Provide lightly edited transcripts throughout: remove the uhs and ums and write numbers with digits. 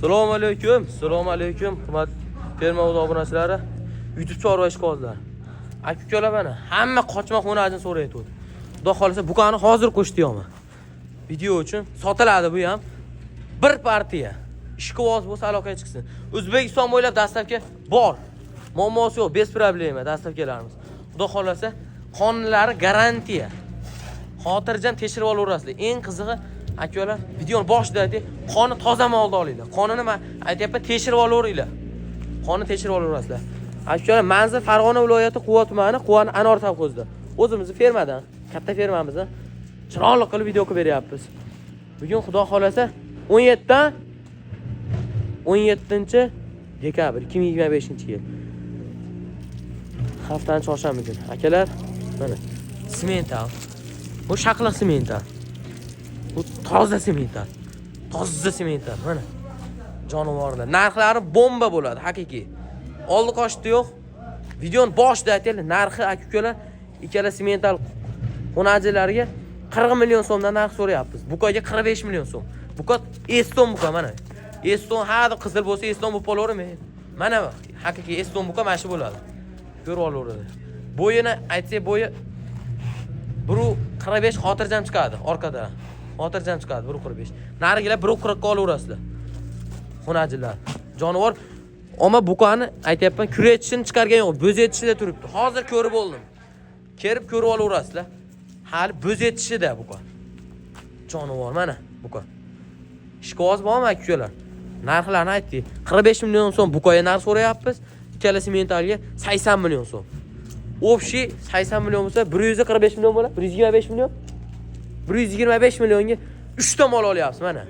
Assalomu alaykum. Assalomu alaykum. Hurmat ferma obunachilari, YouTube chorva ishqozlar. Aka-ukalar mana hamma qochma xonajini so'rayapti. Xudo xolasa buqani hozir qo'shdiyman. Video uchun sotiladi bu ham. Bir partiya. Ishqivoz bo'lsa aloqaga chiqsin. O'zbekiston bo'ylab dastavka bor. Muammosi yo'q, bez problema dastavkalarimiz. Xudo xolasa qonunlari garantiya. Xotirjam tekshirib olaverasizlar. Eng qizig'i aka-ukalar videoni boshida aytib, qoni toza molda olinglar. Qonini men aytayapman, tekshirib olaveringlar. Qonni tekshirib olaverasizlar. Aka-ukalar manzil Farg'ona viloyati Quva tumani, Quvani Anor savxozida. O'zimizning fermadan, katta fermamizdan chiroyli qilib video qilib beryapmiz. Bugun xudo xolasa 17-dekabr 2025-yil. Haftaning chorshanba kuni. Akalar, mana semental. Bu shaqliq semental. Bu toza semental. Toza semental. Mana jonivorlar. Narxlari bomba bo'ladi, haqiqiy. Oldi qochdi yo'q. Videoni boshida aytaylik, narxi aka-ukalar ikkala semental xonajilarga 40 million so'mdan narx so'rayapmiz. Buqaga 45 million so'm. Buqa Eston buqa mana. Eston hadi qizil bo'lsa Eston bo'lib qolavermi? Mana haqiqiy Eston buqa mana shu bo'ladi. Ko'rib olaveradi. Bo'yini aytsak bo'yi 1.45 xotirjam chiqadi orqada. Xotirjam chiqadi 1.45. Narigilar 1.40 ga olaverasizlar. Xonajilar. Jonivor Ama buqani aytayapman, kuretishini chiqargan yo'q, bo'zetishida turibdi. Hozir ko'rib oldim. Kelib ko'rib olaverasizlar. Hali bo'zetishida buqa. Jonivor mana buqa. Ishqivoz bormi aka-ukalar? Narxlarni aytdik. 45 million so'm buqaga narx so'rayapmiz. Ikkala sementalga 80 million so'm. Общий 80 million bo'lsa 145 million bo'ladi. 125 million. 125 millionga 3 ta mol olyapsiz mana.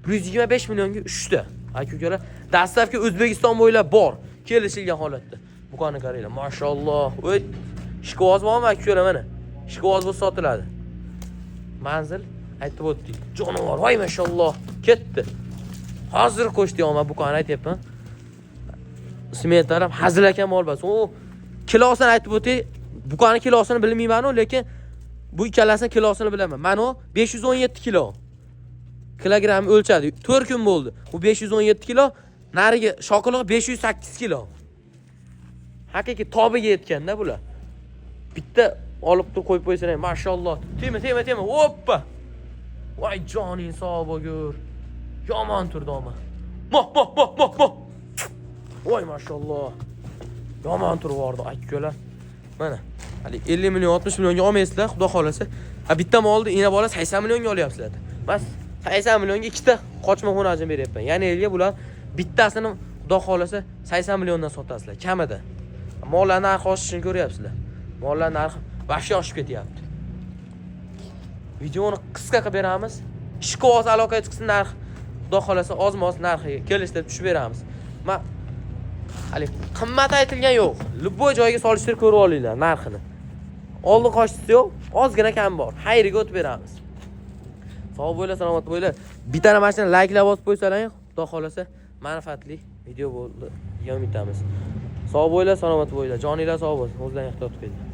125 millionga 3 ta. Aka-ukalar, dastavka O'zbekiston bo'ylab bor, kelishilgan holatda. Buqani qaranglar, mashalloh. O'y, ishqivoz bormi aka-ukalar mana? Ishqivoz bo'lsa sotiladi. Manzil aytib o'tdik. Jonivor, voy mashalloh, ketdi. Hozir qo'shdiyman buqani aytayapman. Sementlar ham hazilakam olbas. O kilosini aytib o'tdik. Buqani kilosini bilmayman-ku, lekin bu ikkalasining kilosini bilaman. Mana o 517 kilo. Kilogram o'lchadi. 4 kun bo'ldi. Bu 517 kilo, nariga shoqilig'i 508 kilo. Haqiqiy tobiga yetganda bular. Bitta olib turib qo'yib qo'ysang, mashalloh. Tema. Hoppa. Voy joning sog' bo'lgur. Yomon turdi ama. Moh. Voy mashalloh. Yomon turib bordi aka-ukalar. Mana hali 50 million 60 millionga olmaysizlar, xudo xolasa. Ha bitta molni ina bola 80 millionga olyapsizlar. Bas 80 millionga ikkita qochma xonajini beryapman. Ya'ni elga bular bittasini xudo xolasa 80 milliondan sotasizlar, kamida. Mollar narxi oshishini ko'ryapsizlar. Mollar narxi vahshiy oshib ketyapti. Videoni qisqa qilib beramiz. Ishqivoz aloqaga chiqsin narx. Xudo xolasa oz-moz narxiga kelishtirib tushib beramiz. Men hali qimmat aytilgan yo'q. Любой joyga solishtirib ko'rib olinglar narxini. Oldi qochdi yo'q, ozgina kam bor. Xayriga o'tib beramiz. Sog' bo'lar, salomat bo'lar. Bitana mashina like'lab bosib qo'ysalaring, xudo xolasa manfaatli video bo'ldi degan umidamiz. Sog' bo'lar, salomat bo'lar. Joninglar sog' bo'lsin. O'zlaringizga ehtiyot qiling.